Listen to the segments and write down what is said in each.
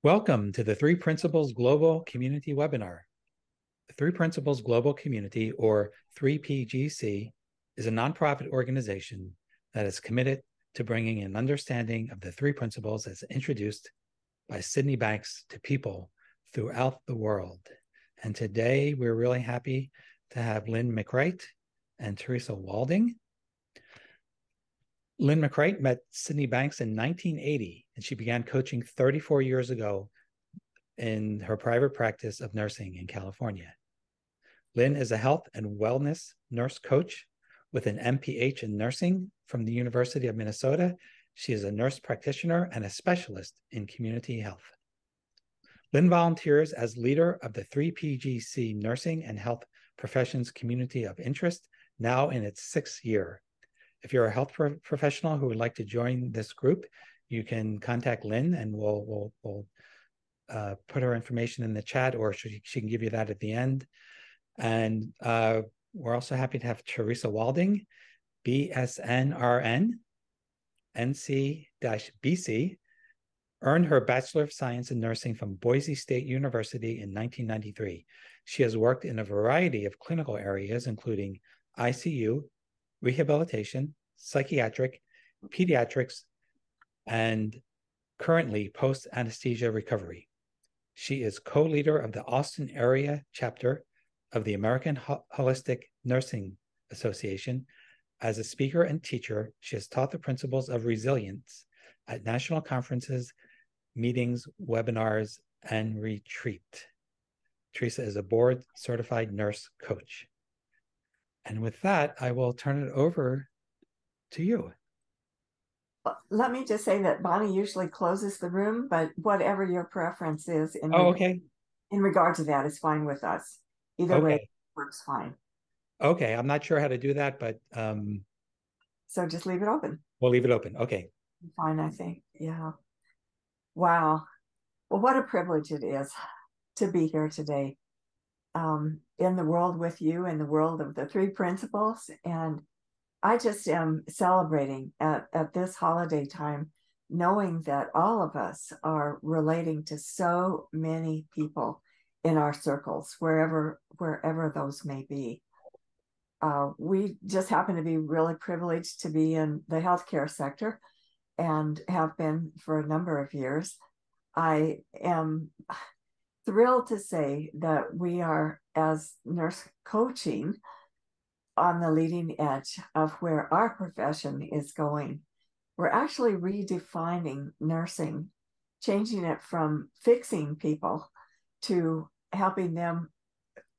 Welcome to the Three Principles Global Community webinar. The Three Principles Global Community, or 3PGC, is a nonprofit organization that is committed to bringing an understanding of the three principles as introduced by Sydney Banks to people throughout the world. And today we're really happy to have Lyn McCright and Teresa Walding. Lyn McCright met Sydney Banks in 1980, and she began coaching 34 years ago in her private practice of nursing in California. Lyn is a health and wellness nurse coach with an MPH in nursing from the University of Minnesota. She is a nurse practitioner and a specialist in community health. Lyn volunteers as leader of the 3PGC Nursing and Health Professions Community of Interest, now in its sixth year. If you're a health professional who would like to join this group, you can contact Lyn, and we'll put her information in the chat, or she can give you that at the end. And we're also happy to have Teresa Walding BSN RN NC-BC, earned her Bachelor of Science in Nursing from Boise State University in 1993. She has worked in a variety of clinical areas, including ICU, rehabilitation, psychiatric, pediatrics, and currently Post Anesthesia Recovery. She is co-leader of the Austin area chapter of the American Holistic Nursing Association. As a speaker and teacher, she has taught the principles of resilience at national conferences, meetings, webinars, and retreat. Teresa is a board-certified nurse coach. And with that, I will turn it over to you. Let me just say that Bonnie usually closes the room, but whatever your preference is in regard to that is fine with us. Either way works fine. Okay, I'm not sure how to do that, but so just leave it open. We'll leave it open. Okay. Fine, I think. Yeah. Wow. Well, what a privilege it is to be here today. In the world with you, in the world of the three principles. And I just am celebrating at this holiday time, knowing that all of us are relating to so many people in our circles, wherever those may be. We just happen to be really privileged to be in the healthcare sector and have been for a number of years. I am thrilled to say that we are, as nurse coaching, on the leading edge of where our profession is going. We're actually redefining nursing, changing it from fixing people to helping them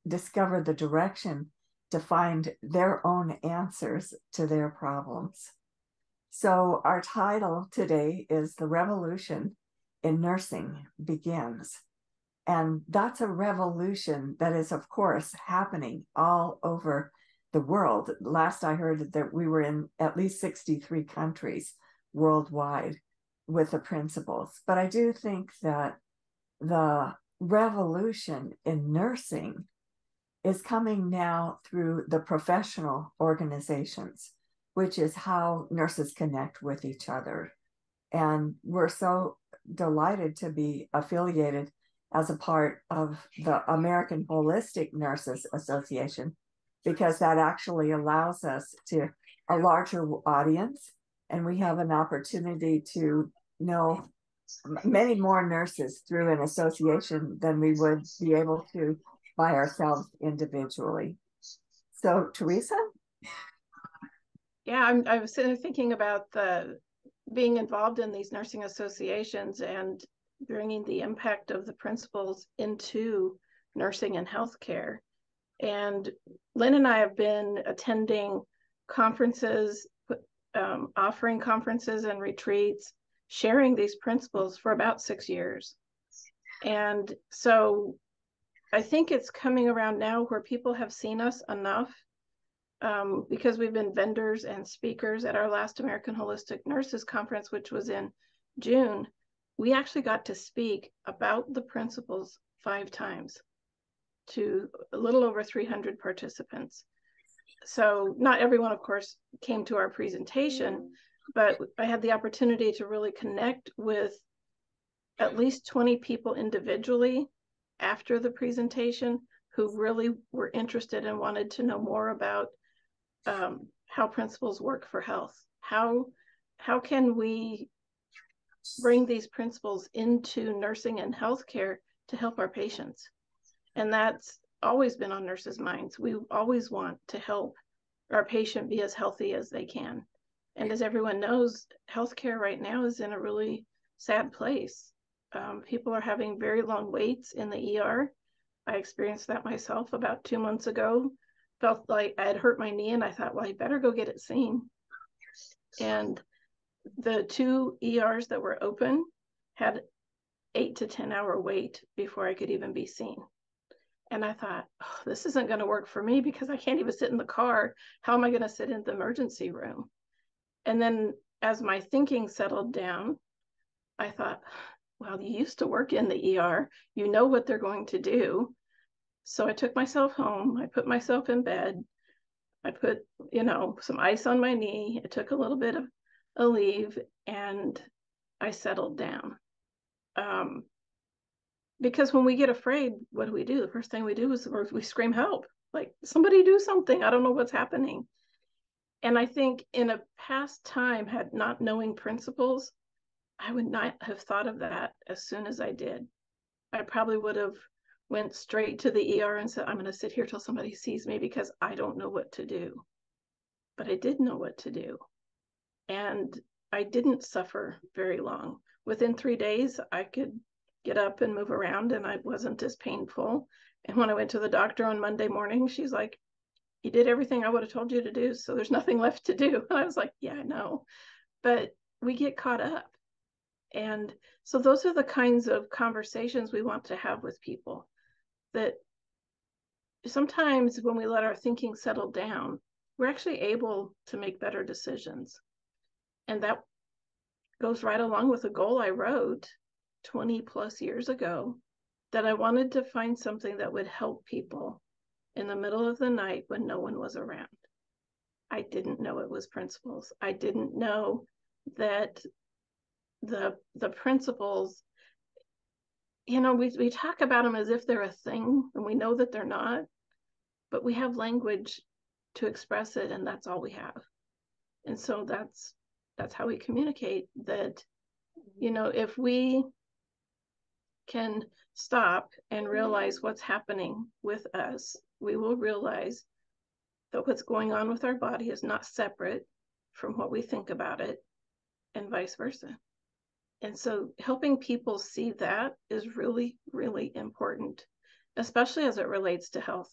discover the direction to find their own answers to their problems. So our title today is The Revolution in Nursing Begins. And that's a revolution that is, of course, happening all over the world. Last I heard that we were in at least 63 countries worldwide with the principles. But I do think that the revolution in nursing is coming now through the professional organizations, which is how nurses connect with each other. And we're so delighted to be affiliated as a part of the American Holistic Nurses Association, because that actually allows us to a larger audience, and we have an opportunity to know many more nurses through an association than we would be able to by ourselves individually. So, Teresa? Yeah, I was thinking about being involved in these nursing associations and bringing the impact of the principles into nursing and healthcare. And Lyn and I have been attending conferences, offering conferences and retreats, sharing these principles for about 6 years. And so I think it's coming around now where people have seen us enough, because we've been vendors and speakers at our last American Holistic Nurses Conference, which was in June. We actually got to speak about the principles 5 times to a little over 300 participants. So not everyone, of course, came to our presentation, but I had the opportunity to really connect with at least 20 people individually after the presentation who really were interested and wanted to know more about how principles work for health. How can we bring these principles into nursing and healthcare to help our patients? And that's always been on nurses' minds. We always want to help our patient be as healthy as they can. And as everyone knows, healthcare right now is in a really sad place. People are having very long waits in the ER. I experienced that myself about 2 months ago. Felt like I had hurt my knee, and I thought, well, I better go get it seen. And the 2 ERs that were open had 8 to 10 hour wait before I could even be seen. And I thought, oh, this isn't going to work for me because I can't even sit in the car. How am I going to sit in the emergency room? And then as my thinking settled down, I thought, well, you used to work in the ER. You know what they're going to do. So I took myself home. I put myself in bed. I put, some ice on my knee. I took a little bit of a leave, and I settled down. Because when we get afraid, what do? The first thing we do is we scream help. Like, somebody do something. I don't know what's happening. And I think in a past time, had not knowing principles, I would not have thought of that as soon as I did. I probably would have went straight to the ER and said, I'm going to sit here till somebody sees me because I don't know what to do. But I did know what to do. And I didn't suffer very long. Within 3 days, I could get up and move around, and I wasn't as painful. And when I went to the doctor on Monday morning, she's like, you did everything I would have told you to do, so there's nothing left to do. And I was like, yeah, I know. But we get caught up. And so those are the kinds of conversations we want to have with people, that sometimes when we let our thinking settle down, we're actually able to make better decisions. And that goes right along with a goal I wrote 20 plus years ago, that I wanted to find something that would help people in the middle of the night when no one was around. I didn't know it was principles. I didn't know that the principles, we talk about them as if they're a thing, and we know that they're not, but we have language to express it, and that's all we have. And so that's how we communicate that, if we can stop and realize what's happening with us, we will realize that what's going on with our body is not separate from what we think about it, and vice versa. And so helping people see that is really, really important, especially as it relates to health.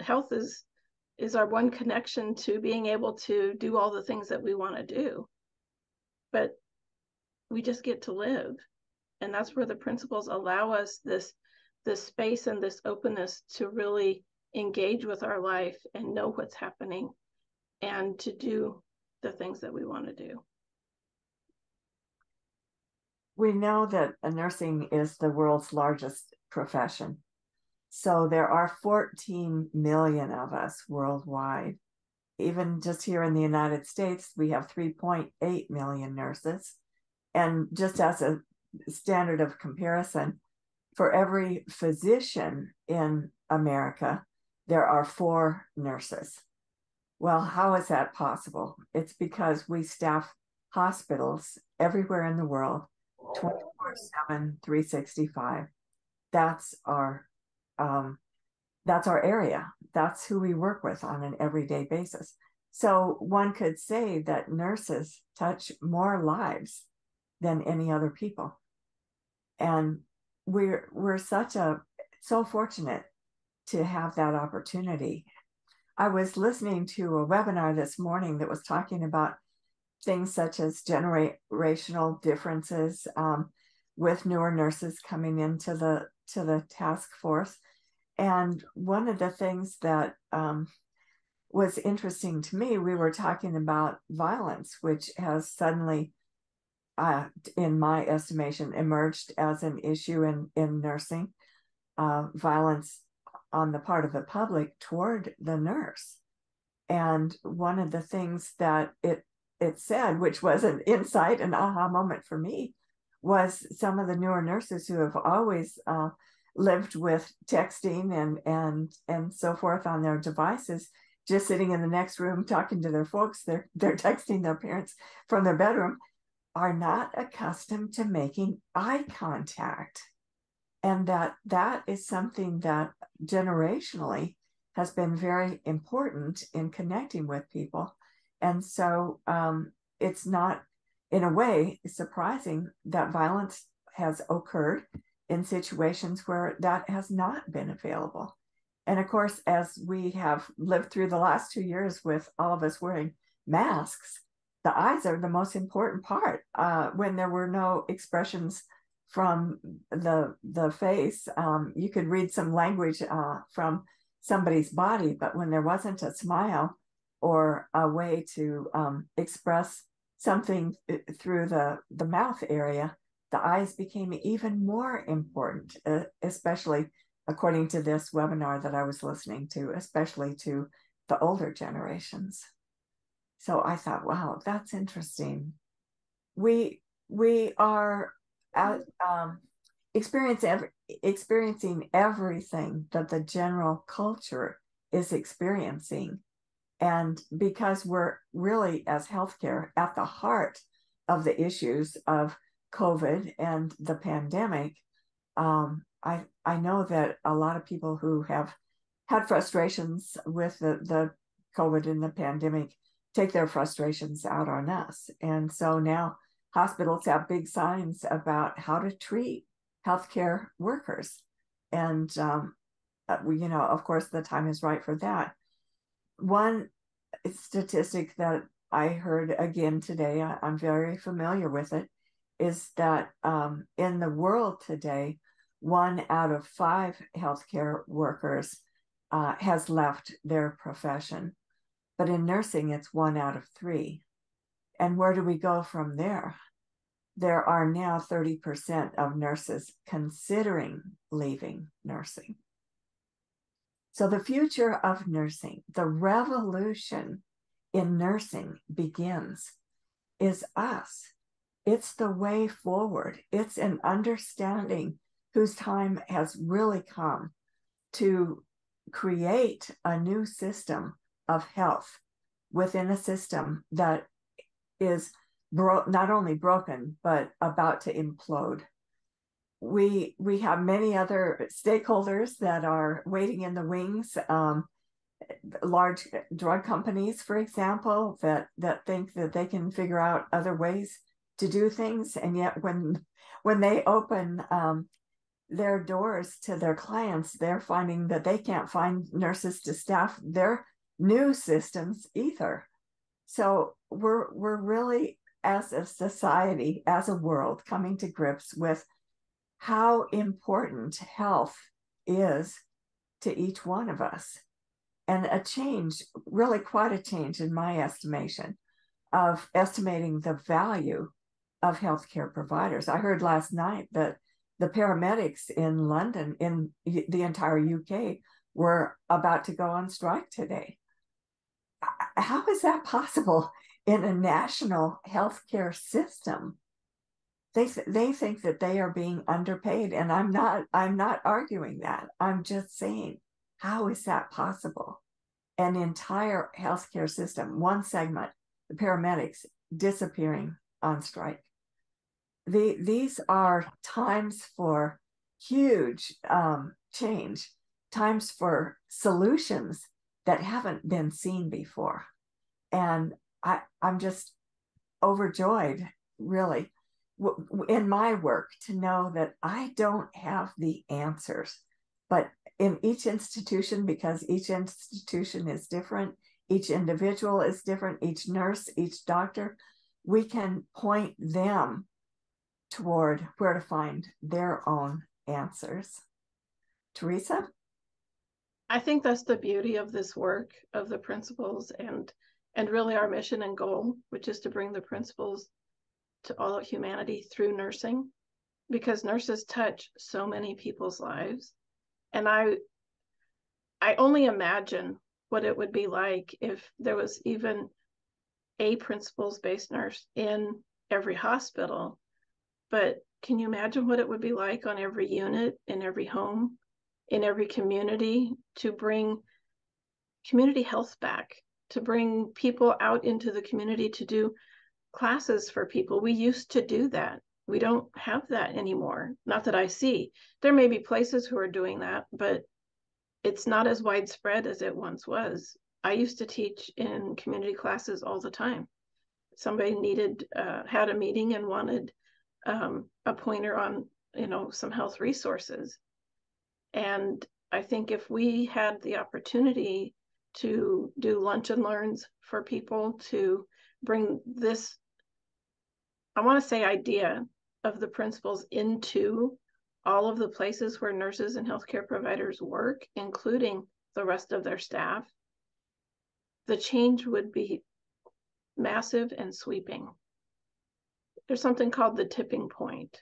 Health is our one connection to being able to do all the things that we want to do. But we just get to live. And that's where the principles allow us this space and this openness to really engage with our life and know what's happening and to do the things that we want to do. We know that nursing is the world's largest profession. So there are 14 million of us worldwide. Even just here in the United States, we have 3.8 million nurses. And just as a standard of comparison, for every physician in America, there are 4 nurses. Well, how is that possible? It's because we staff hospitals everywhere in the world, 24/7, 365. That's our area. That's who we work with on an everyday basis. So one could say that nurses touch more lives than any other people. And we're so fortunate to have that opportunity. I was listening to a webinar this morning that was talking about things such as generational differences with newer nurses coming into the task force. And one of the things that was interesting to me, we were talking about violence, which has suddenly, in my estimation, emerged as an issue in nursing, violence on the part of the public toward the nurse. And one of the things that it said, which was an insight, an aha moment for me, was some of the newer nurses who have always lived with texting and so forth on their devices, just sitting in the next room talking to their folks. They're texting their parents from their bedroom, are not accustomed to making eye contact. And that is something that generationally has been very important in connecting with people. And so it's not, in a way, surprising that violence has occurred in situations where that has not been available. And of course, as we have lived through the last 2 years with all of us wearing masks, the eyes are the most important part. When there were no expressions from the face, you could read some language from somebody's body, but when there wasn't a smile or a way to express something through the mouth area, the eyes became even more important, especially according to this webinar that I was listening to, especially to the older generations. So I thought, wow, that's interesting. We are experiencing everything that the general culture is experiencing. And because we're really, as healthcare, at the heart of the issues of COVID and the pandemic, I know that a lot of people who have had frustrations with the COVID and the pandemic take their frustrations out on us. And so now hospitals have big signs about how to treat healthcare workers. And, of course, the time is right for that. One statistic that I heard again today, I'm very familiar with it, is that in the world today, 1 out of 5 healthcare workers has left their profession. But in nursing, it's 1 out of 3. And where do we go from there? There are now 30% of nurses considering leaving nursing. So the future of nursing, the revolution in nursing begins, is us. It's the way forward. It's an understanding whose time has really come to create a new system of health within a system that is not only broken, but about to implode. We have many other stakeholders that are waiting in the wings. Large drug companies, for example, that think that they can figure out other ways to do things. And yet when they open their doors to their clients, they're finding that they can't find nurses to staff their new systems either. So we're really, as a society, as a world, coming to grips with how important health is to each one of us. And a change, really quite a change in my estimation, of estimating the value of healthcare providers. I heard last night that the paramedics in London, in the entire UK, were about to go on strike today. How is that possible in a national healthcare system? They think that they are being underpaid, and I'm not arguing that. I'm just saying, how is that possible? An entire healthcare system, one segment, the paramedics, disappearing on strike. These are times for huge change, times for solutions that haven't been seen before. And I'm just overjoyed, really, in my work, to know that I don't have the answers, but in each institution, because each institution is different, each individual is different, each nurse, each doctor, we can point them toward where to find their own answers. Teresa? I think that's the beauty of this work, of the principles, and really our mission and goal, which is to bring the principles to all of humanity through nursing, because nurses touch so many people's lives. And I only imagine what it would be like if there was even a principles-based nurse in every hospital. But can you imagine what it would be like on every unit, in every home, in every community, to bring community health back, to bring people out into the community to do classes for people? We used to do that. We don't have that anymore. Not that I see. There may be places who are doing that, but it's not as widespread as it once was. I used to teach in community classes all the time. Somebody needed, had a meeting and wanted a pointer on, some health resources. And I think if we had the opportunity to do lunch and learns for people, to bring this, I want to say, idea of the principles into all of the places where nurses and healthcare providers work, including the rest of their staff, the change would be massive and sweeping. There's something called the tipping point.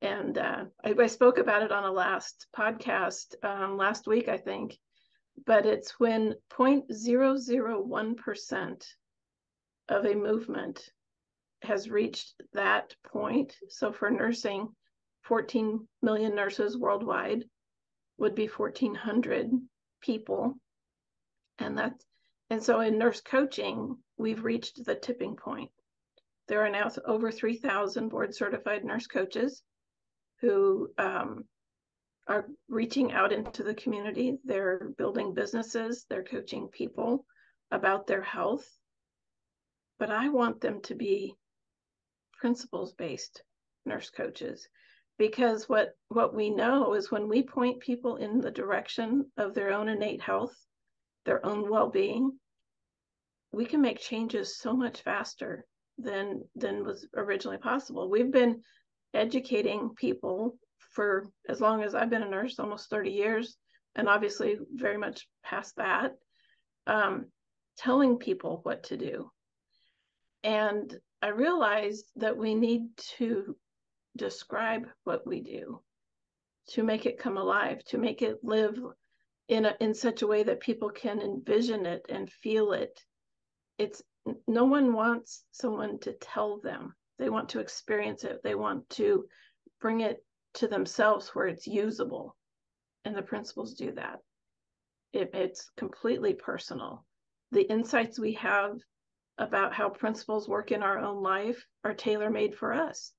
And I spoke about it on a last podcast last week, I think, but it's when 0.001% of a movement has reached that point. So for nursing, 14 million nurses worldwide would be 1,400 people. And so in nurse coaching, we've reached the tipping point. There are now over 3,000 board certified nurse coaches who are reaching out into the community. They're building businesses, they're coaching people about their health. But I want them to be principles-based nurse coaches, because what we know is when we point people in the direction of their own innate health, their own well-being, we can make changes so much faster than was originally possible. We've been educating people for as long as I've been a nurse, almost 30 years, and obviously very much past that, telling people what to do. And I realized that we need to describe what we do, to make it come alive, to make it live in such a way that people can envision it and feel it. No one wants someone to tell them. They want to experience it. They want to bring it to themselves where it's usable. And the principles do that. It's completely personal. The insights we have about how principles work in our own life are tailor-made for us.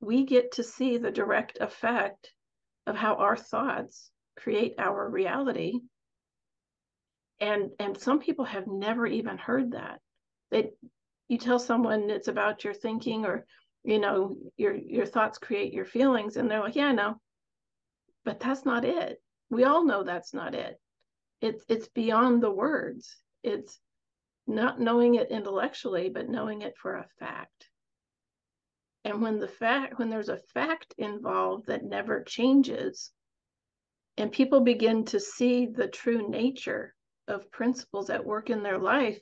We get to see the direct effect of how our thoughts create our reality. And some people have never even heard that. You tell someone it's about your thinking, or your thoughts create your feelings, and they're like, yeah, I know. But that's not it. We all know that's not it. It's beyond the words. It's not knowing it intellectually, but knowing it for a fact. And when there's a fact involved that never changes, and people begin to see the true nature of principles at work in their life,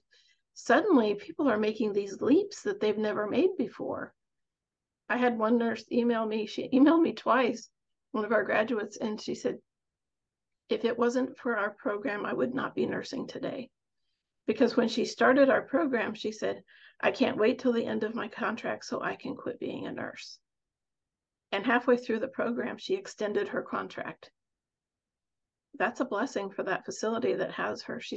suddenly people are making these leaps that they've never made before. I had one nurse email me. She emailed me twice, one of our graduates, and she said, if it wasn't for our program, I would not be nursing today. Because when she started our program, she said, I can't wait till the end of my contract so I can quit being a nurse. And halfway through the program, she extended her contract. That's a blessing for that facility that has her. She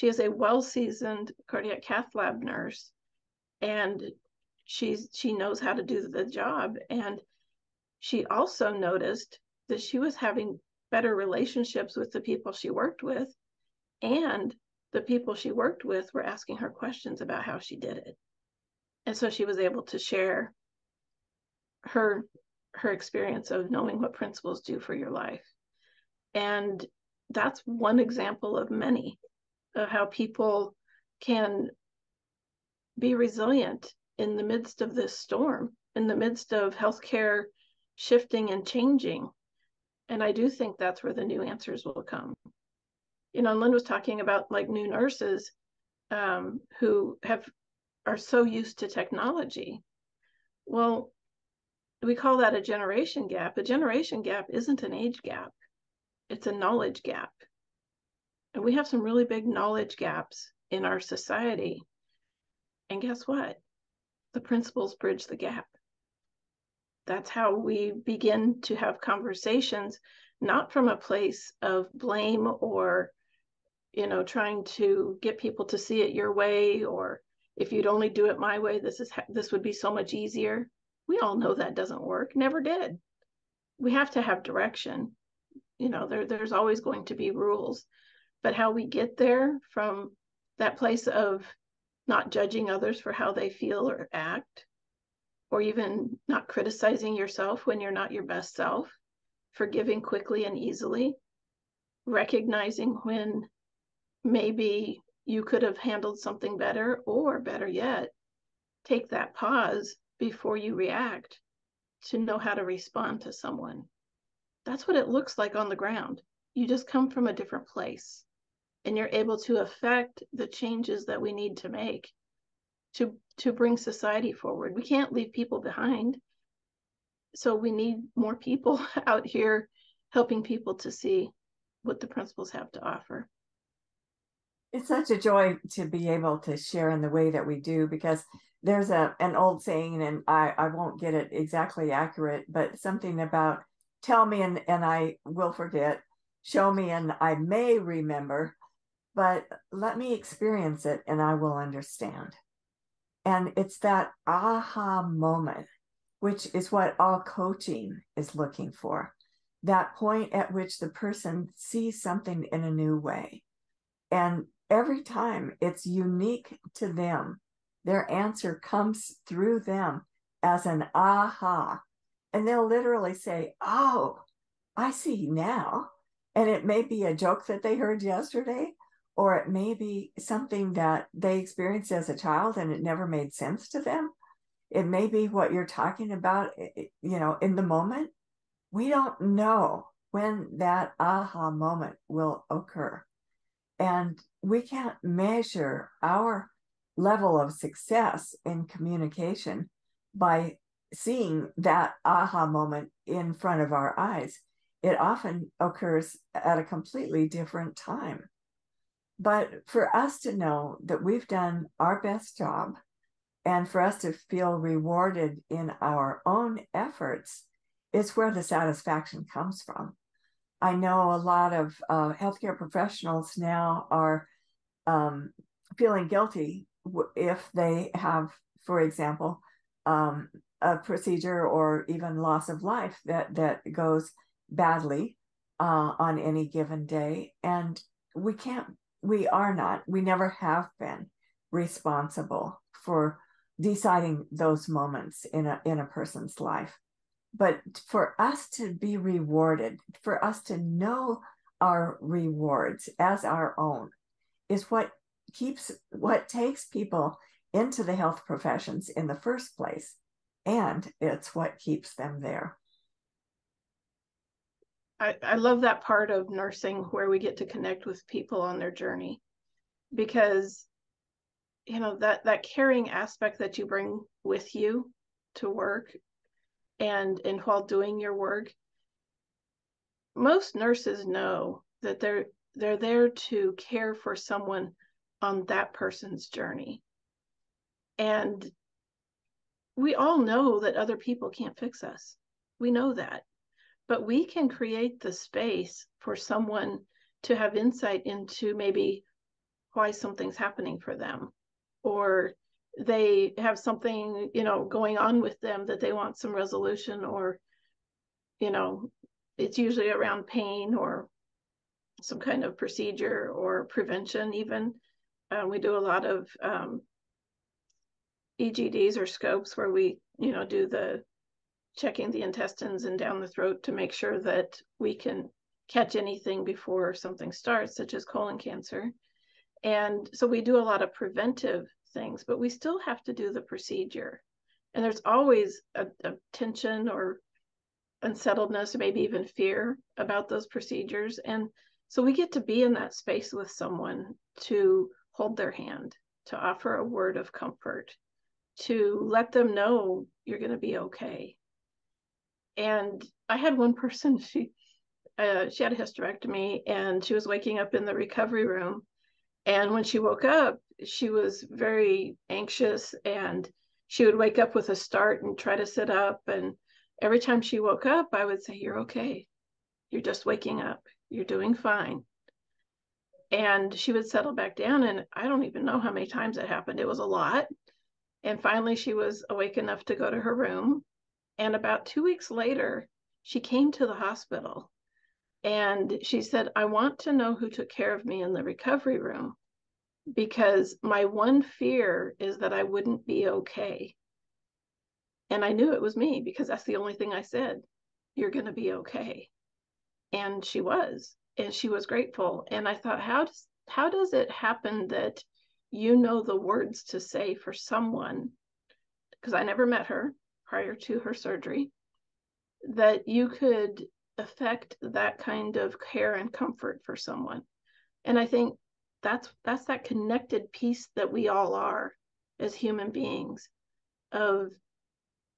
is a well-seasoned cardiac cath lab nurse, and she knows how to do the job. And she also noticed that she was having better relationships with the people she worked with, and the people she worked with were asking her questions about how she did it. And so she was able to share her experience of knowing what principles do for your life. And that's one example of many of how people can be resilient in the midst of this storm, in the midst of healthcare shifting and changing. And I do think that's where the new answers will come. Lyn was talking about like new nurses who are so used to technology. Well, we call that a generation gap. A generation gap isn't an age gap. It's a knowledge gap. And we have some really big knowledge gaps in our society. And guess what? The principles bridge the gap. That's how we begin to have conversations, not from a place of blame or, trying to get people to see it your way, or if you'd only do it my way, this would be so much easier. We all know that doesn't work, never did. We have to have direction. There's always going to be rules, but how we get there from that place of not judging others for how they feel or act, or even not criticizing yourself when you're not your best self, forgiving quickly and easily, recognizing when maybe you could have handled something better, or better yet, take that pause before you react to know how to respond to someone. That's what it looks like on the ground. You just come from a different place, and you're able to affect the changes that we need to make to bring society forward. We can't leave people behind. So we need more people out here helping people to see what the principles have to offer. It's such a joy to be able to share in the way that we do, because there's an old saying, and I won't get it exactly accurate, but something about tell me and I will forget, show me and I may remember, but let me experience it and I will understand. And it's that aha moment, which is what all coaching is looking for. That point at which the person sees something in a new way. And every time it's unique to them. Their answer comes through them as an aha. And they'll literally say, oh, I see now. And it may be a joke that they heard yesterday, or it may be something that they experienced as a child and it never made sense to them. It may be what you're talking about, in the moment. We don't know when that aha moment will occur. And we can't measure our level of success in communication by seeing that aha moment in front of our eyes. It often occurs at a completely different time. But for us to know that we've done our best job, and for us to feel rewarded in our own efforts, is where the satisfaction comes from. I know a lot of healthcare professionals now are feeling guilty if they have, for example, a procedure or even loss of life that goes badly on any given day. And we never have been responsible for deciding those moments in a person's life. But for us to be rewarded, for us to know our rewards as our own, is what takes people into the health professions in the first place. And it's what keeps them there. I love that part of nursing where we get to connect with people on their journey, because that caring aspect that you bring with you to work and while doing your work, most nurses know that they're there to care for someone on that person's journey. And we all know that other people can't fix us. We know that. But we can create the space for someone to have insight into maybe why something's happening for them, or they have something, going on with them that they want some resolution, or, it's usually around pain or some kind of procedure or prevention even. We do a lot of EGDs or scopes where we, do the checking the intestines and down the throat to make sure that we can catch anything before something starts, such as colon cancer. And so we do a lot of preventive things, but we still have to do the procedure. And there's always a tension or unsettledness, or maybe even fear about those procedures. And so we get to be in that space with someone to hold their hand, to offer a word of comfort, to let them know you're going to be okay. And I had one person, she had a hysterectomy, and she was waking up in the recovery room. And when she woke up, she was very anxious, and she would wake up with a start and try to sit up. And every time she woke up, I would say, "You're okay. You're just waking up. You're doing fine." And she would settle back down. And I don't even know how many times it happened. It was a lot. And finally, she was awake enough to go to her room. And about 2 weeks later, she came to the hospital and she said, "I want to know who took care of me in the recovery room, because my one fear is that I wouldn't be okay." And I knew it was me, because that's the only thing I said. "You're going to be okay." And she was, and she was grateful. And I thought, how does it happen that you know the words to say for someone, because I never met her prior to her surgery, that you could affect that kind of care and comfort for someone? And I think that's that connected piece that we all are as human beings, of,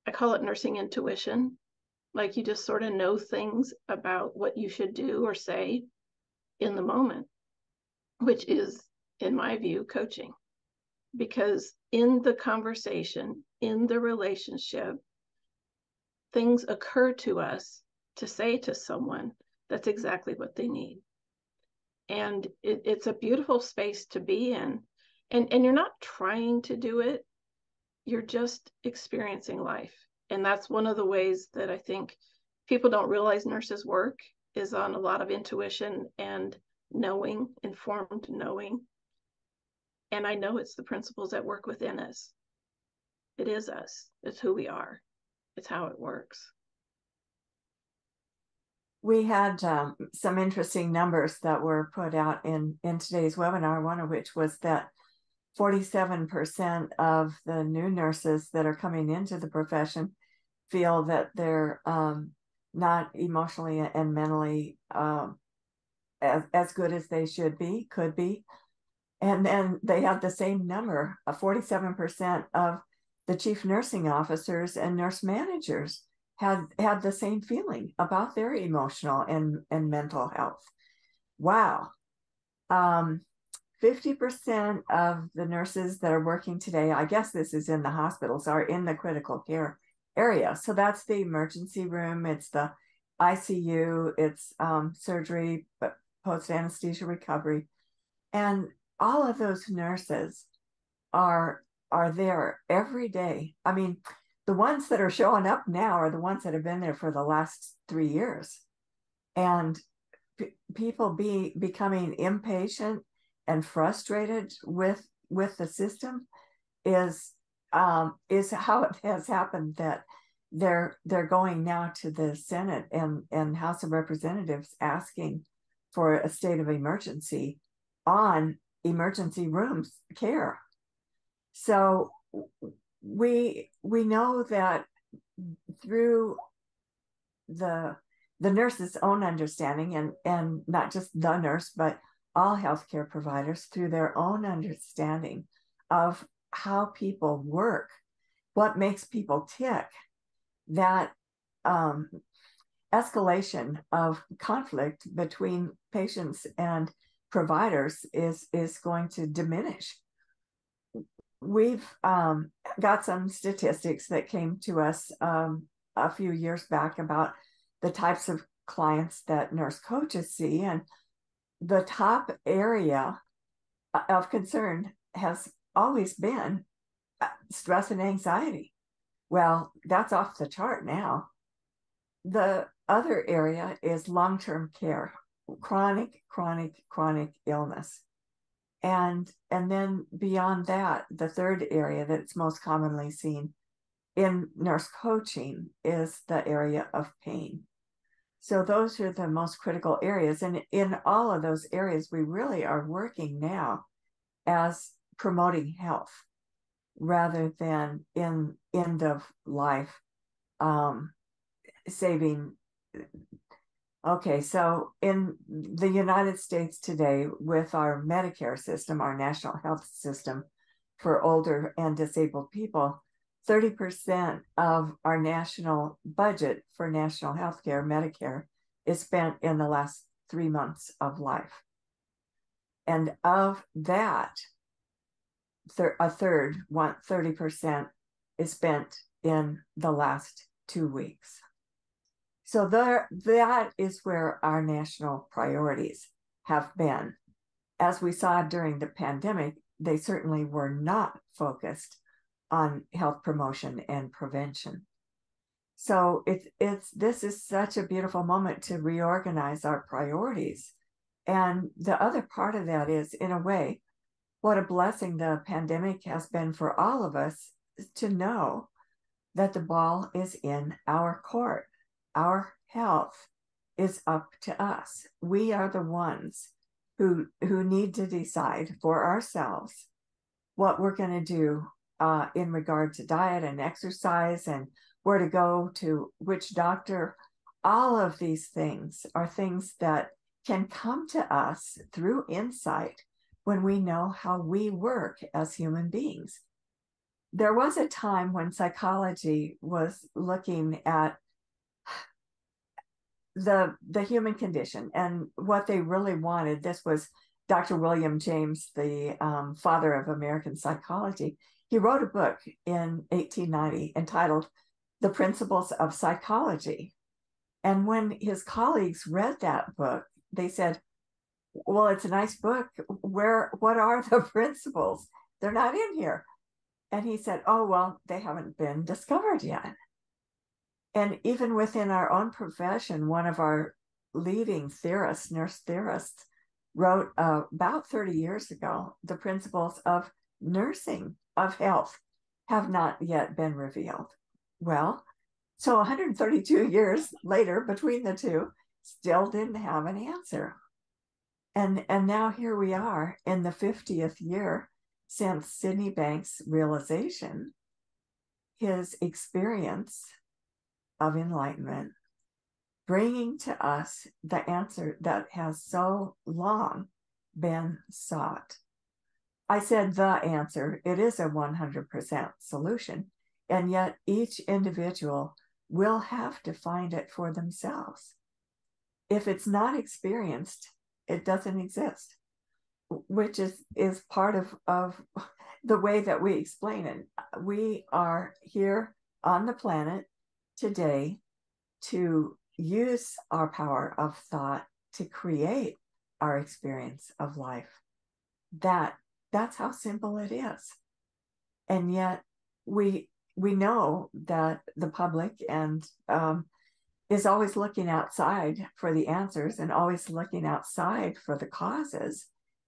I call it nursing intuition. Like, you just sort of know things about what you should do or say in the moment, which is, in my view, coaching. Because in the conversation, in the relationship, things occur to us to say to someone that's exactly what they need. And it's a beautiful space to be in. And you're not trying to do it, you're just experiencing life. And that's one of the ways that I think people don't realize nurses work, is on a lot of intuition and knowing, informed knowing. And I know it's the principles that work within us. It is us. It's who we are. It's how it works. We had some interesting numbers that were put out in today's webinar, one of which was that 47% of the new nurses that are coming into the profession feel that they're not emotionally and mentally as good as they could be. And then they had the same number, 47% of the chief nursing officers and nurse managers had the same feeling about their emotional and mental health. Wow. 50% of the nurses that are working today, I guess this is in the hospitals, are in the critical care area. So that's the emergency room, it's the ICU, it's surgery, but post anesthesia recovery. And all of those nurses are there every day. I mean, the ones that are showing up now are the ones that have been there for the last 3 years. And people becoming impatient and frustrated with the system is how it has happened, that they're going now to the Senate and House of Representatives asking for a state of emergency on emergency rooms care. So we know that through the nurse's own understanding, and not just the nurse, but all healthcare providers, through their own understanding of how people work, what makes people tick, that escalation of conflict between patients and providers is going to diminish. We've got some statistics that came to us a few years back about the types of clients that nurse coaches see, and the top area of concern has always been stress and anxiety. Well, that's off the chart now. The other area is long-term care, chronic illness. And then beyond that, the third area that's most commonly seen in nurse coaching is the area of pain. So those are the most critical areas. And in all of those areas, we really are working now as promoting health rather than in end of life saving. Okay, so in the United States today, with our Medicare system, our national health system for older and disabled people, 30% of our national budget for national health care, Medicare, is spent in the last 3 months of life. And of that, a third, 30%, is spent in the last 2 weeks. So that is where our national priorities have been. As we saw during the pandemic, they certainly were not focused on health promotion and prevention. So this is such a beautiful moment to reorganize our priorities. And the other part of that is, in a way, what a blessing the pandemic has been for all of us to know that the ball is in our court. Our health is up to us. We are the ones who need to decide for ourselves what we're going to do in regard to diet and exercise, and where to go to which doctor. All of these things are things that can come to us through insight when we know how we work as human beings. There was a time when psychology was looking at the human condition and what they really wanted. This was Dr. William James, the father of American psychology. He wrote a book in 1890 entitled The Principles of Psychology. And when his colleagues read that book, they said, well, it's a nice book. What are the principles? They're not in here. And he said, oh, well, they haven't been discovered yet. And even within our own profession, one of our leading theorists, nurse theorists, wrote about 30 years ago, the principles of nursing, of health, have not yet been revealed. Well, so 132 years later, between the two, still didn't have an answer. And now here we are in the 50th year since Sydney Banks' realization, his experience of enlightenment, bringing to us the answer that has so long been sought. I said the answer, it is a 100% solution, and yet each individual will have to find it for themselves. If it's not experienced, it doesn't exist, which is part of the way that we explain it. We are here on the planet today to use our power of thought to create our experience of life. That's how simple it is. And yet we know that the public and is always looking outside for the answers and always looking outside for the causes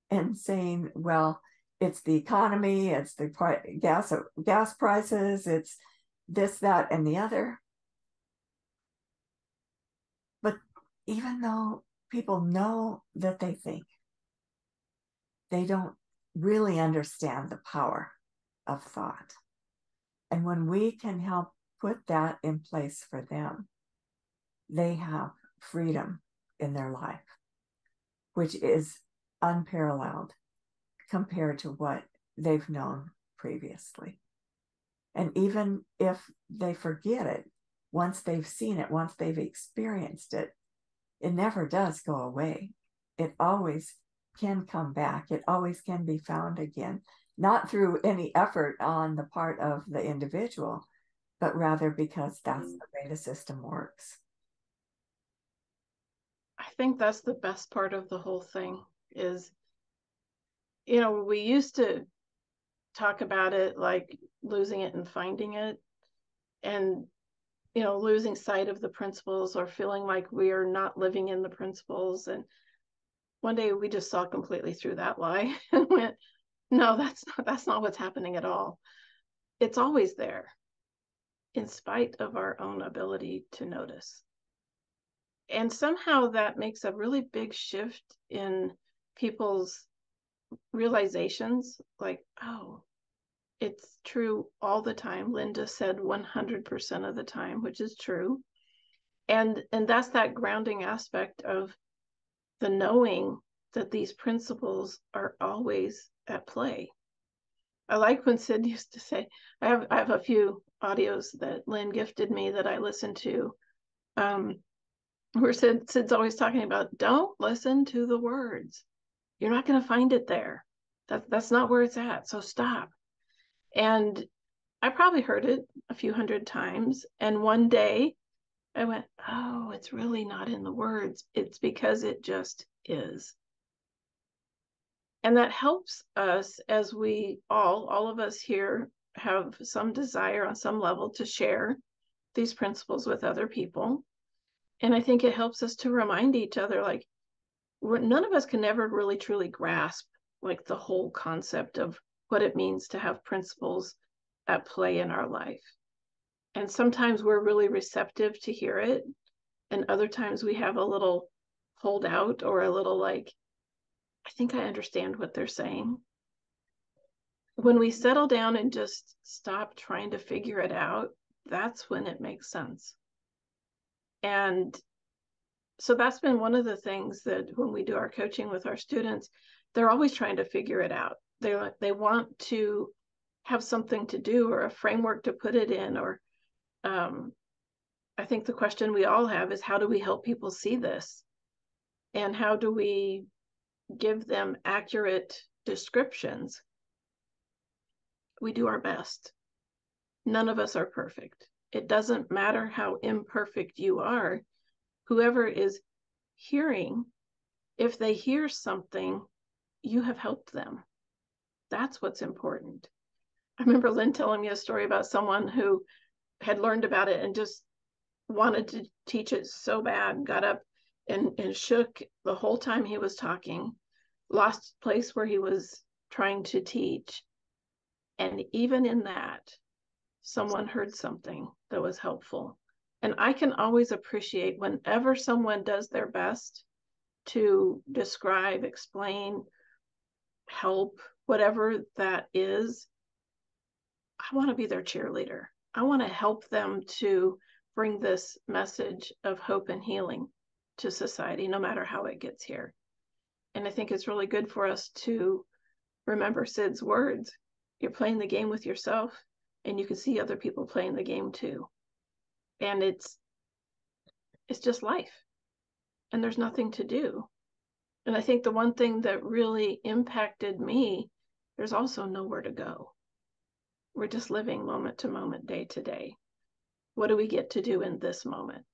and saying, well, it's the economy, it's the gas prices, it's this, that, and the other. But even though people know that they think, they don't really understand the power of thought. And when we can help put that in place for them, they have freedom in their life, which is unparalleled compared to what they've known previously. And even if they forget it, once they've seen it, once they've experienced it, it never does go away. It always can come back. It always can be found again, not through any effort on the part of the individual, but rather because that's the way the system works. I think that's the best part of the whole thing is, you know, we used to talk about it like losing it and finding it, and, you know, losing sight of the principles or feeling like we are not living in the principles. And one day we just saw completely through that lie and went, no, that's not what's happening at all. It's always there, in spite of our own ability to notice. And somehow that makes a really big shift in people's realizations, like, oh, it's true all the time. Linda said 100% of the time, which is true. And that's that grounding aspect of the knowing that these principles are always at play. I like when Sid used to say, I have a few audios that Lynn gifted me that I listened to, where Sid's always talking about, don't listen to the words. You're not going to find it there. That's not where it's at. So stop. And I probably heard it a few hundred times. And one day I went, oh, it's really not in the words. It's because it just is. And that helps us as we all of us here have some desire on some level to share these principles with other people. And I think it helps us to remind each other, like, none of us can ever really truly grasp like the whole concept of what it means to have principles at play in our life. And sometimes we're really receptive to hear it. And other times we have a little holdout or a little like, I think I understand what they're saying. When we settle down and just stop trying to figure it out, that's when it makes sense. And so that's been one of the things that when we do our coaching with our students, they're always trying to figure it out. They want to have something to do or a framework to put it in. Or I think the question we all have is, how do we help people see this? And how do we give them accurate descriptions? We do our best. None of us are perfect. It doesn't matter how imperfect you are. Whoever is hearing, if they hear something, you have helped them. That's what's important. I remember Lyn telling me a story about someone who had learned about it and just wanted to teach it so bad, got up and shook the whole time he was talking, lost place where he was trying to teach. And even in that, someone heard something that was helpful. And I can always appreciate whenever someone does their best to describe, explain, help, whatever that is. I want to be their cheerleader. I want to help them to bring this message of hope and healing to society, no matter how it gets here. And I think it's really good for us to remember Sid's words. You're playing the game with yourself, and you can see other people playing the game too. And it's just life, and there's nothing to do. And I think the one thing that really impacted me, there's also nowhere to go. We're just living moment to moment, day to day. What do we get to do in this moment,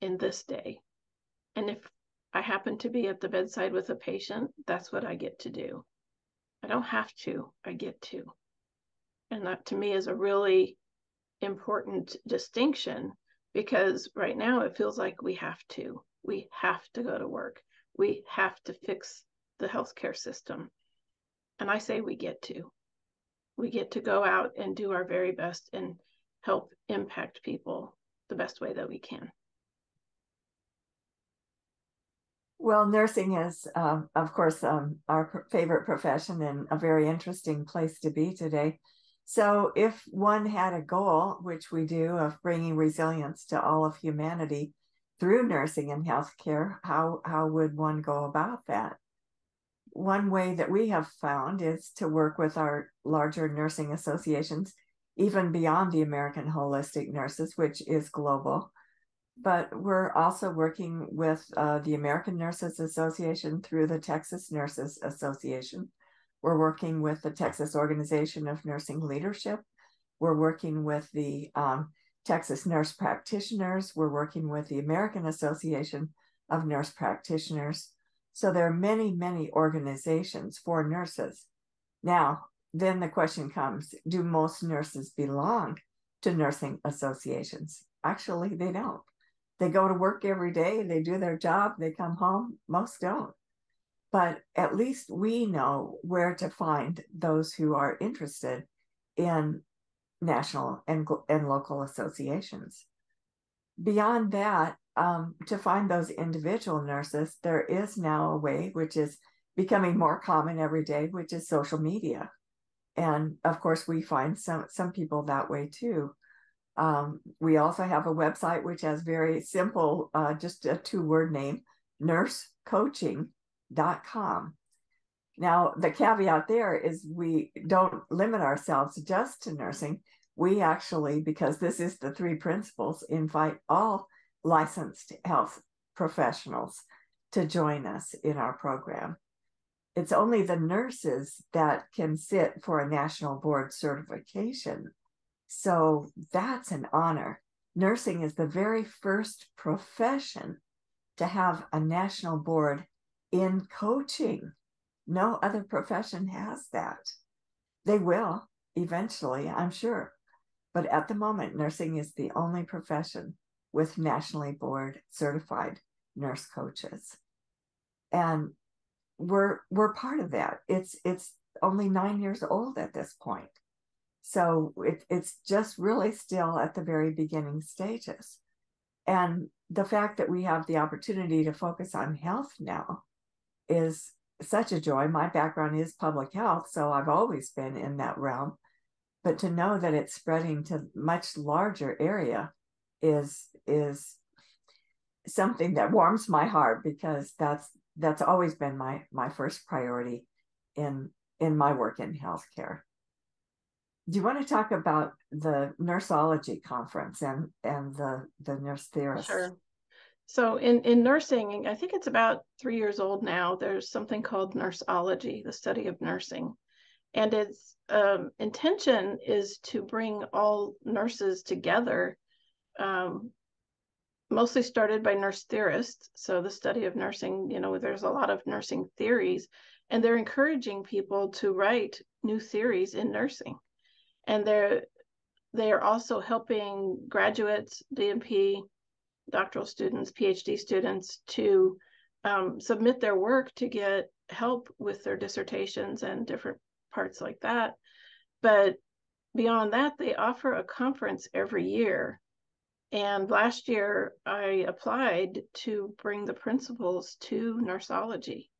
in this day? And if I happen to be at the bedside with a patient, that's what I get to do. I don't have to, I get to. And that to me is a really important distinction, because right now it feels like we have to. We have to go to work. We have to fix the healthcare system. And I say we get to. We get to go out and do our very best and help impact people the best way that we can. Well, nursing is, of course, our favorite profession and a very interesting place to be today. So if one had a goal, which we do, of bringing resilience to all of humanity through nursing and healthcare, how would one go about that? One way that we have found is to work with our larger nursing associations, even beyond the American Holistic Nurses, which is global. But we're also working with the American Nurses Association through the Texas Nurses Association. We're working with the Texas Organization of Nursing Leadership. We're working with the Texas Nurse Practitioners. We're working with the American Association of Nurse Practitioners. So there are many, many organizations for nurses. Now, then the question comes, do most nurses belong to nursing associations? Actually, they don't. They go to work every day, they do their job, they come home. Most don't. But at least we know where to find those who are interested in national and local associations. Beyond that, to find those individual nurses, there is now a way, which is becoming more common every day, which is social media. And of course, we find some people that way too. We also have a website which has very simple, just a 2-word name, nursecoaching.com. Now, the caveat there is we don't limit ourselves just to nursing. We actually, because this is the 3 principles, invite all licensed health professionals to join us in our program. It's only the nurses that can sit for a national board certification. So that's an honor. nursing is the very first profession to have a national board in coaching. No other profession has that. They will eventually, I'm sure. But at the moment, nursing is the only profession with nationally board certified nurse coaches. And we're part of that. It's only 9 years old at this point. So it's just really still at the very beginning stages. And the fact that we have the opportunity to focus on health now is such a joy. My background is public health, so I've always been in that realm. But to know that it's spreading to much larger area is something that warms my heart, because that's always been my first priority in my work in healthcare. Do you want to talk about the Nursology conference and the nurse theorists? Sure. So in nursing, I think it's about 3 years old now, there's something called Nursology, the study of nursing. And its intention is to bring all nurses together, mostly started by nurse theorists. So the study of nursing, there's a lot of nursing theories, and they're encouraging people to write new theories in nursing. And they are also helping graduates, DNP, doctoral students, PhD students to submit their work to get help with their dissertations and different parts like that. But beyond that, they offer a conference every year. And last year, I applied to bring the principles to Nursology.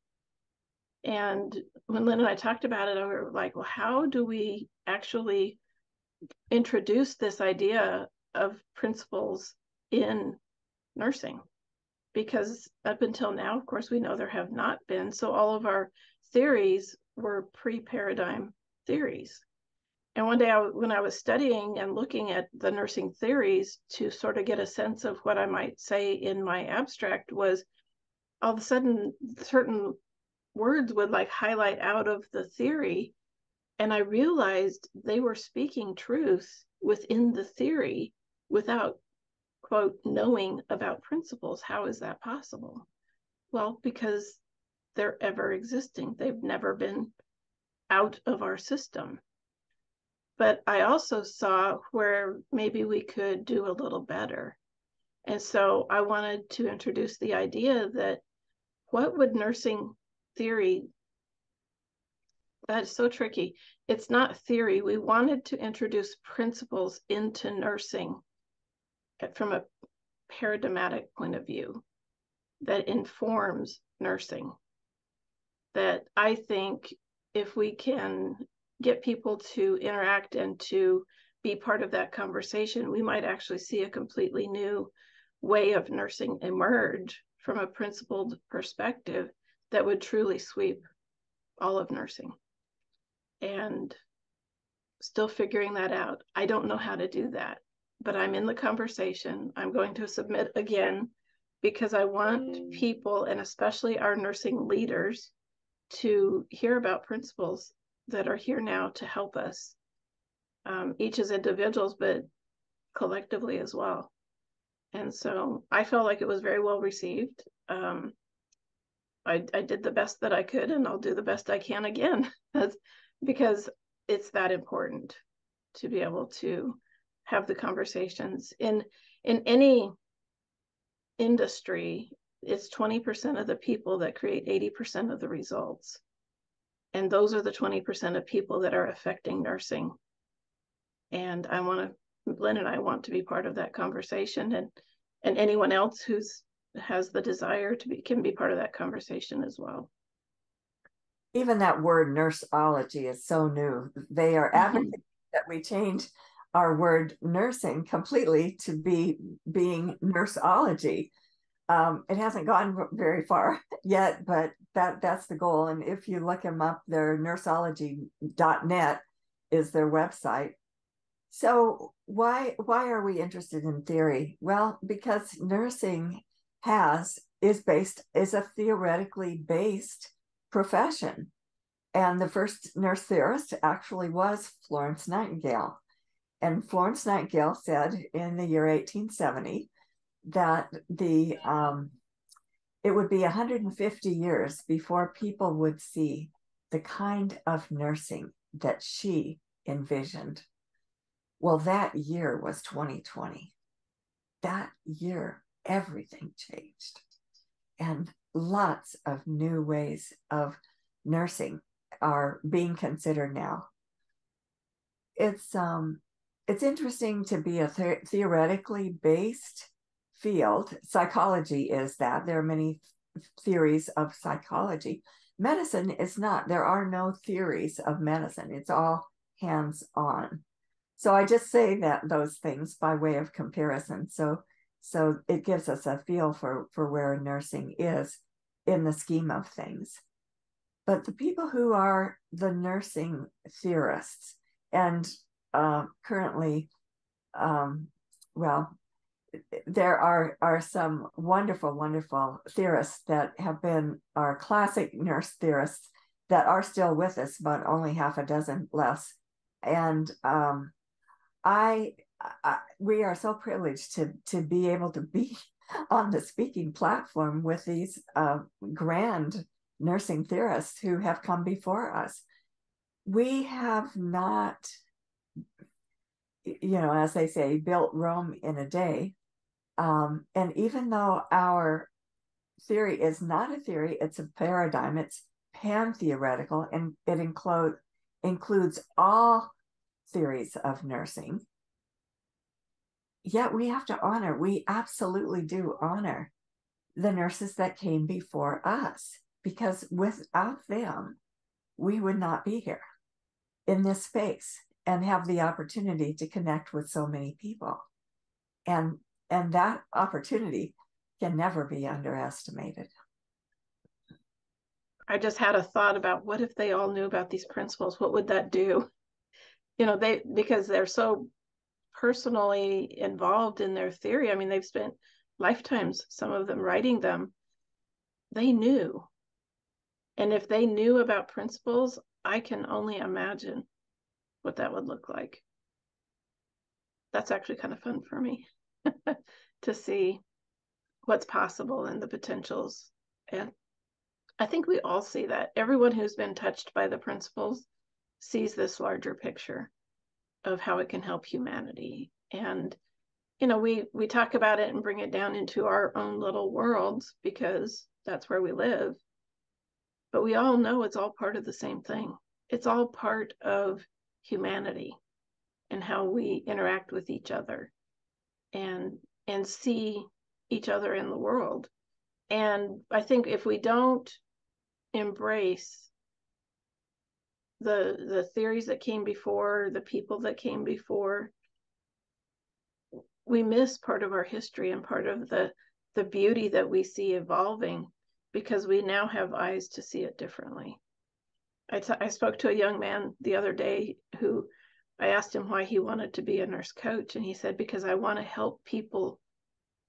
And when Lyn and I talked about it, I was like, well, how do we actually introduce this idea of principles in nursing? Because up until now, of course, we know there have not been. So all of our theories were pre-paradigm theories. And one day when I was studying and looking at the nursing theories to sort of get a sense of what I might say in my abstract, was all of a sudden certain words would like highlight out of the theory. And I realized they were speaking truth within the theory without, quote, knowing about principles. How is that possible? Well, because they're ever existing. They've never been out of our system. But I also saw where maybe we could do a little better. And so I wanted to introduce the idea that what would nursing theory, that's so tricky. It's not theory. We wanted to introduce principles into nursing from a paradigmatic point of view that informs nursing. That I think if we can get people to interact and to be part of that conversation, we might actually see a completely new way of nursing emerge from a principled perspective that would truly sweep all of nursing. And still figuring that out. I don't know how to do that, but I'm in the conversation. I'm going to submit again because I want people, and especially our nursing leaders, to hear about principles that are here now to help us, each as individuals, but collectively as well. And so I felt like it was very well received. I did the best that I could, and I'll do the best I can again. That's because it's that important to be able to have the conversations. In any industry, it's 20% of the people that create 80% of the results. And those are the 20% of people that are affecting nursing. And Lyn and I want to be part of that conversation, and anyone else has the desire can be part of that conversation as well. Even that word Nursology is so new. They are advocating that we change our word nursing completely to being Nursology. It hasn't gone very far yet, but that's the goal. And if you look them up, their nursology.net is their website. So why are we interested in theory? Well, because nursing is a theoretically based profession. And the first nurse theorist actually was Florence Nightingale. And Florence Nightingale said in the year 1870 that it would be 150 years before people would see the kind of nursing that she envisioned. Well, that year was 2020. That year, everything changed. And lots of new ways of nursing are being considered now. It's interesting to be a theoretically based field. Psychology is that. There are many theories of psychology. Medicine is not. There are no theories of medicine. It's all hands-on. So I just say that those things by way of comparison. So it gives us a feel for where nursing is in the scheme of things. But the people who are the nursing theorists, and currently, well, there are some wonderful theorists that have been our classic nurse theorists that are still with us, but only half a dozen less. And we are so privileged to be able to be on the speaking platform with these grand nursing theorists who have come before us. We have not, as they say, built Rome in a day. And even though our theory is not a theory, it's a paradigm, it's pan-theoretical, and it includes all theories of nursing. Yet we have to we absolutely do honor the nurses that came before us, because without them, we would not be here in this space and have the opportunity to connect with so many people. And that opportunity can never be underestimated. I just had a thought about, what if they all knew about these principles? What would that do? Because they're so personally involved in their theory. I mean, they've spent lifetimes, some of them, writing them. They knew. And if they knew about principles, I can only imagine what that would look like. That's actually kind of fun for me to see what's possible and the potentials. And I think we all see that. Everyone who's been touched by the principles sees this larger picture of how it can help humanity. And, we talk about it and bring it down into our own little worlds because that's where we live. But we all know it's all part of the same thing. It's all part of humanity and how we interact with each other and see each other in the world. And I think if we don't embrace the theories that came before, the people that came before, we miss part of our history and part of the beauty that we see evolving, because we now have eyes to see it differently. I spoke to a young man the other day who, I asked him why he wanted to be a nurse coach, and he said, because I want to help people.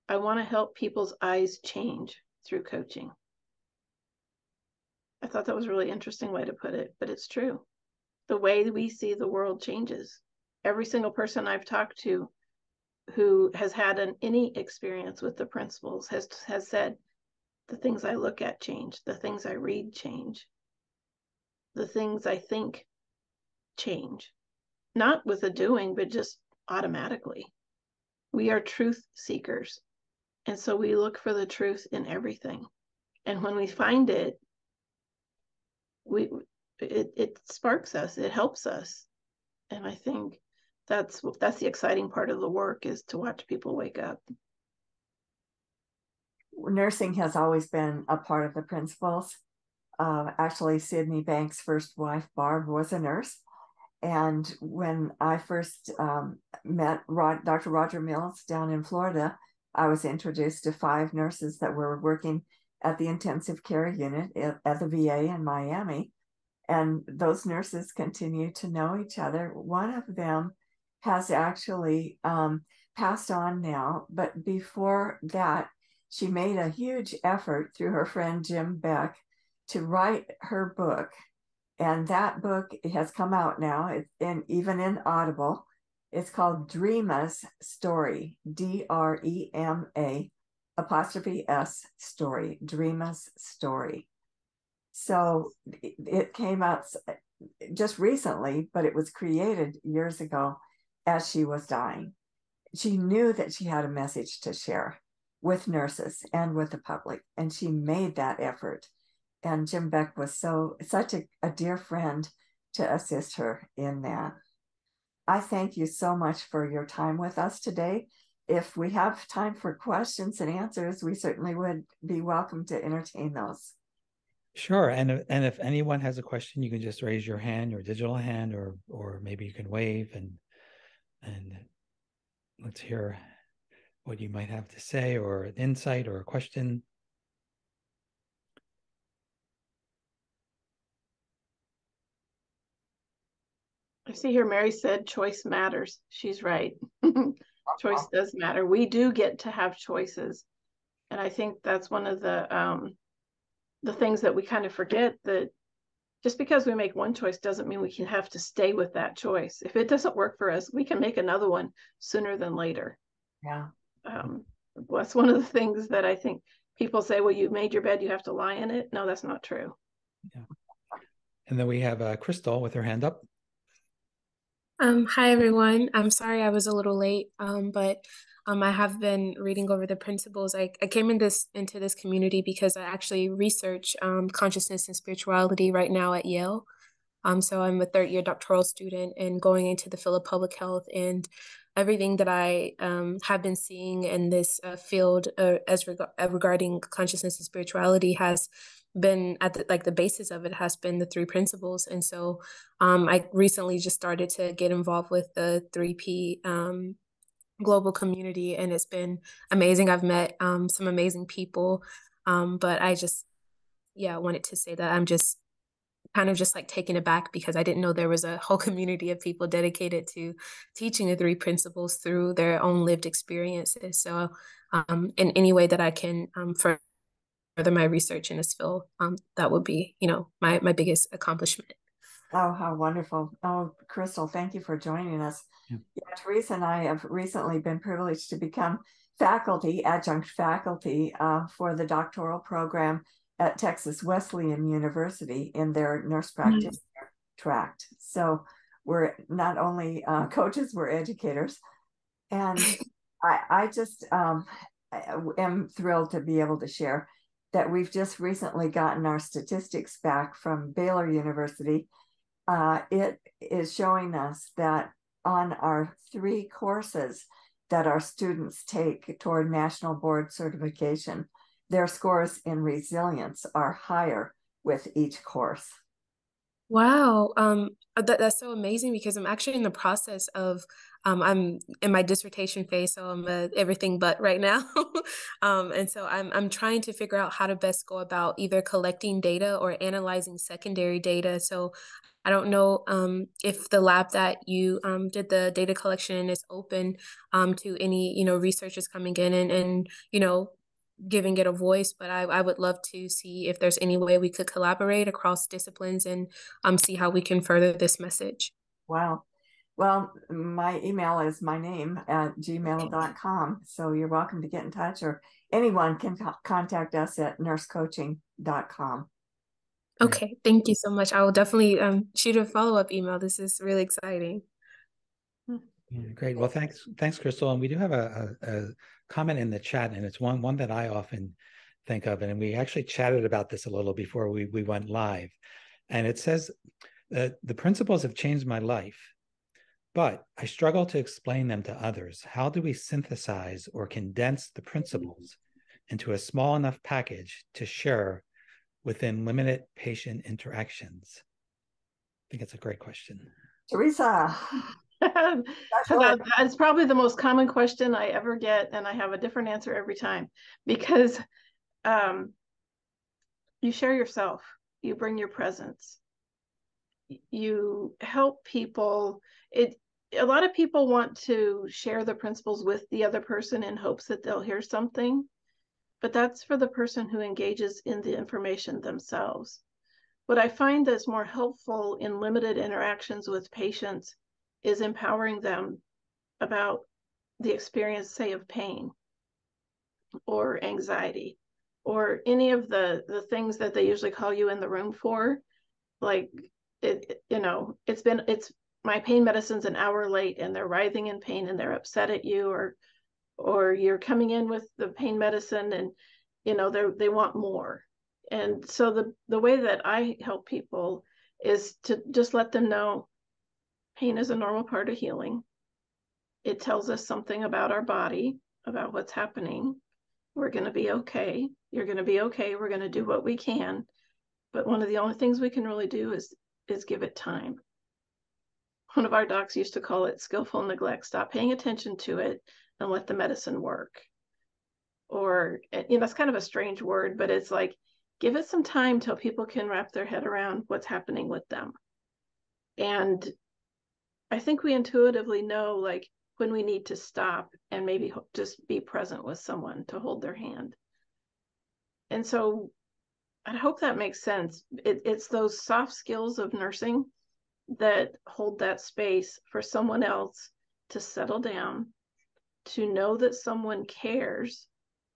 I want to help people's eyes change through coaching. I thought that was a really interesting way to put it, but it's true. The way we see the world changes. Every single person I've talked to who has had any experience with the principles has said, the things I look at change, the things I read change, the things I think change. Not with a doing, but just automatically. We are truth seekers. And so we look for the truth in everything. And when we find it, it sparks us, it helps us. And I think that's the exciting part of the work, is to watch people wake up. Nursing has always been a part of the principles. Actually, Sydney Banks' first wife, Barb, was a nurse. And when I first met Dr. Roger Mills down in Florida, I was introduced to 5 nurses that were working at the intensive care unit at the VA in Miami. And those nurses continue to know each other. One of them has actually passed on now, but before that, she made a huge effort through her friend Jim Beck to write her book. And that book has come out now, even in Audible. It's called Dreama's Story, DREMA' story, Dreama's Story. So it came out just recently, but it was created years ago as she was dying. She knew that she had a message to share with nurses and with the public, and she made that effort. And Jim Beck was such a dear friend to assist her in that. I thank you so much for your time with us today. If we have time for questions and answers, we certainly would be welcome to entertain those. Sure. And if anyone has a question, you can just raise your hand, your digital hand, or maybe you can wave and let's hear what you might have to say, or an insight or a question. I see here Mary said choice matters. She's right. Choice does matter. We do get to have choices. And I think that's one of the things that we kind of forget, that just because we make one choice doesn't mean we can have to stay with that choice. If it doesn't work for us, we can make another one sooner than later. Yeah. That's one of the things that I think people say, well, you made your bed, you have to lie in it. No, that's not true. Yeah. And then we have Crystal with her hand up. Hi, everyone. I'm sorry I was a little late, but I have been reading over the principles. I came into this community because I actually research consciousness and spirituality right now at Yale. So I'm a third-year doctoral student and going into the field of public health, and everything that I have been seeing in this field regarding consciousness and spirituality has been at the basis of it has been the three principles. And so I recently just started to get involved with the 3P global community, and it's been amazing. I've met some amazing people, but I just wanted to say that I'm just kind of just like taken aback because I didn't know there was a whole community of people dedicated to teaching the three principles through their own lived experiences. So in any way that I can further my research in this field, that would be, my biggest accomplishment. Oh, how wonderful. Oh, Crystal, thank you for joining us. Yeah, Teresa and I have recently been privileged to become adjunct faculty for the doctoral program at Texas Wesleyan University in their nurse practitioner tract. So we're not only coaches, we're educators. And I just am thrilled to be able to share that we've just recently gotten our statistics back from Baylor University. It is showing us that on our 3 courses that our students take toward national board certification, their scores in resilience are higher with each course. Wow. That's so amazing because I'm actually in the process of, I'm in my dissertation phase, so I'm everything but right now. And so I'm trying to figure out how to best go about either collecting data or analyzing secondary data. So I don't know if the lab that you did the data collection is open to any, researchers coming in and giving it a voice, but I would love to see if there's any way we could collaborate across disciplines and see how we can further this message. Wow. Well, my email is my name at gmail.com. So you're welcome to get in touch, or anyone can contact us at nursecoaching.com. Okay. Thank you so much. I will definitely shoot a follow-up email. This is really exciting. Yeah, great. Well, thanks, Crystal. And we do have a comment in the chat, and it's one that I often think of, and we actually chatted about this a little before we went live. And it says that the principles have changed my life, but I struggle to explain them to others. How do we synthesize or condense the principles into a small enough package to share within limited patient interactions? I think it's a great question. Teresa. That's probably the most common question I ever get, and I have a different answer every time, because you share yourself, you bring your presence, you help people. A lot of people want to share the principles with the other person in hopes that they'll hear something, but that's for the person who engages in the information themselves. What I find that's more helpful in limited interactions with patients is empowering them about the experience, say, of pain or anxiety or any of the things that they usually call you in the room for, like it's my pain medicine's an hour late and they're writhing in pain and they're upset at you, or you're coming in with the pain medicine and they want more. And so the way that I help people is to just let them know pain is a normal part of healing. It tells us something about our body, about what's happening. We're going to be okay. You're going to be okay. We're going to do what we can. But one of the only things we can really do is give it time. One of our docs used to call it skillful neglect. Stop paying attention to it and let the medicine work. Or, it's kind of a strange word, but it's like, give it some time till people can wrap their head around what's happening with them. And I think we intuitively know, like, when we need to stop and maybe just be present with someone to hold their hand. And so I hope that makes sense. It's those soft skills of nursing that hold that space for someone else to settle down, to know that someone cares.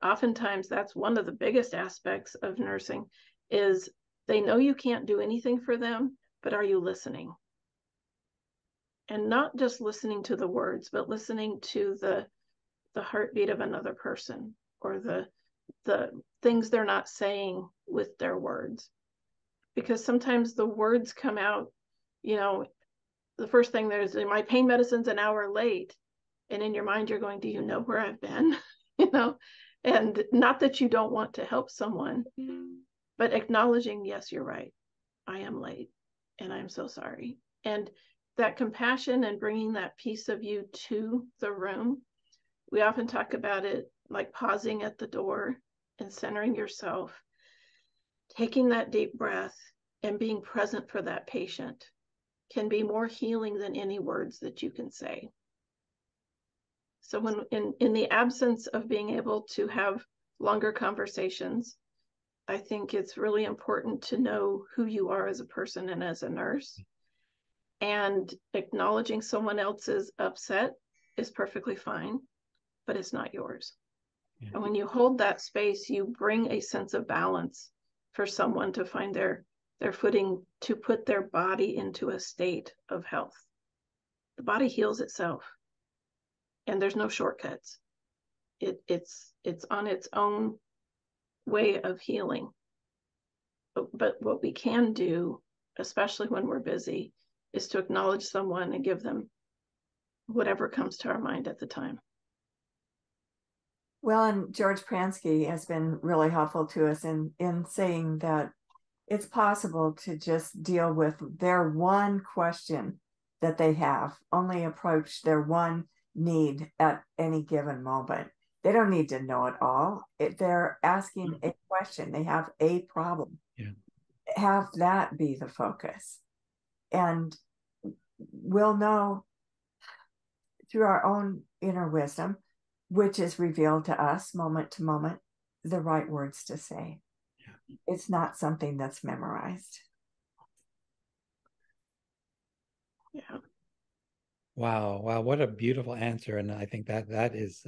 Oftentimes, that's one of the biggest aspects of nursing, is they know you can't do anything for them, but are you listening? And not just listening to the words, but listening to the heartbeat of another person, or the things they're not saying with their words. Because sometimes the words come out, the first thing there's, my pain medicine's an hour late. And in your mind, you're going, do you know where I've been? And not that you don't want to help someone, but acknowledging, yes, you're right. I am late and I'm so sorry. And that compassion and bringing that piece of you to the room. We often talk about it like pausing at the door and centering yourself, taking that deep breath and being present for that patient can be more healing than any words that you can say. So when in the absence of being able to have longer conversations, I think it's really important to know who you are as a person and as a nurse. And acknowledging someone else's upset is perfectly fine, but it's not yours. Yeah. And when you hold that space, you bring a sense of balance for someone to find their footing, to put their body into a state of health. The body heals itself, and there's no shortcuts. It's on its own way of healing. But what we can do, especially when we're busy, is to acknowledge someone and give them whatever comes to our mind at the time. Well, and George Pransky has been really helpful to us in saying that it's possible to just deal with their one question that they have, only approach their one need at any given moment. They don't need to know it all. They're asking a question. They have a problem. Yeah. Have that be the focus. And we'll know through our own inner wisdom, which is revealed to us moment to moment, the right words to say. Yeah. It's not something that's memorized. Yeah. Wow. What a beautiful answer. And I think that is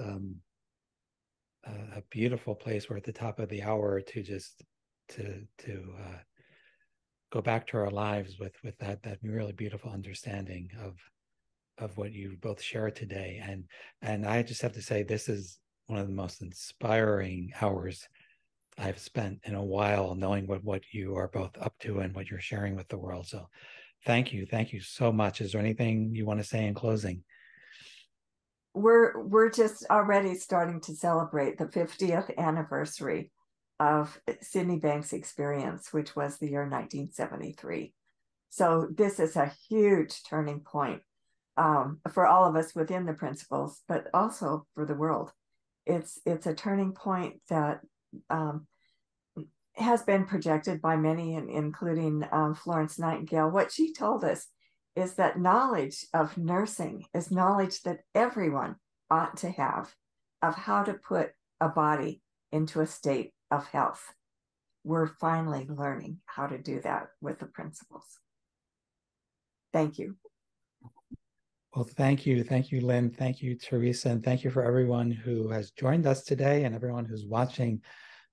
a beautiful place. We're at the top of the hour to just to go back to our lives with that really beautiful understanding of what you both shared today. And I just have to say, this is one of the most inspiring hours I've spent in a while, knowing what you are both up to and what you're sharing with the world. So thank you so much. Is there anything you want to say in closing? We're just already starting to celebrate the 50th anniversary of Sydney Banks' experience, which was the year 1973. So this is a huge turning point for all of us within the principles, but also for the world. It's a turning point that has been projected by many, including Florence Nightingale. What she told us is that knowledge of nursing is knowledge that everyone ought to have of how to put a body into a state of health. We're finally learning how to do that with the principles. Thank you. Well, thank you. Thank you, Lyn. Thank you, Teresa. And thank you for everyone who has joined us today and everyone who's watching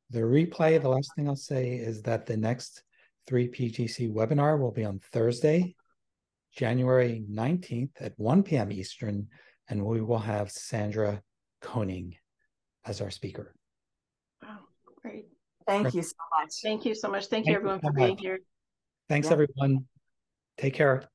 the replay. The last thing I'll say is that the next 3PGC webinar will be on Thursday, January 19th at 1 p.m. Eastern, and we will have Sandra Koning as our speaker. Wow, great. Thank you so much. Thank you so much. Thank you, everyone, for being here. Thanks, everyone. Take care.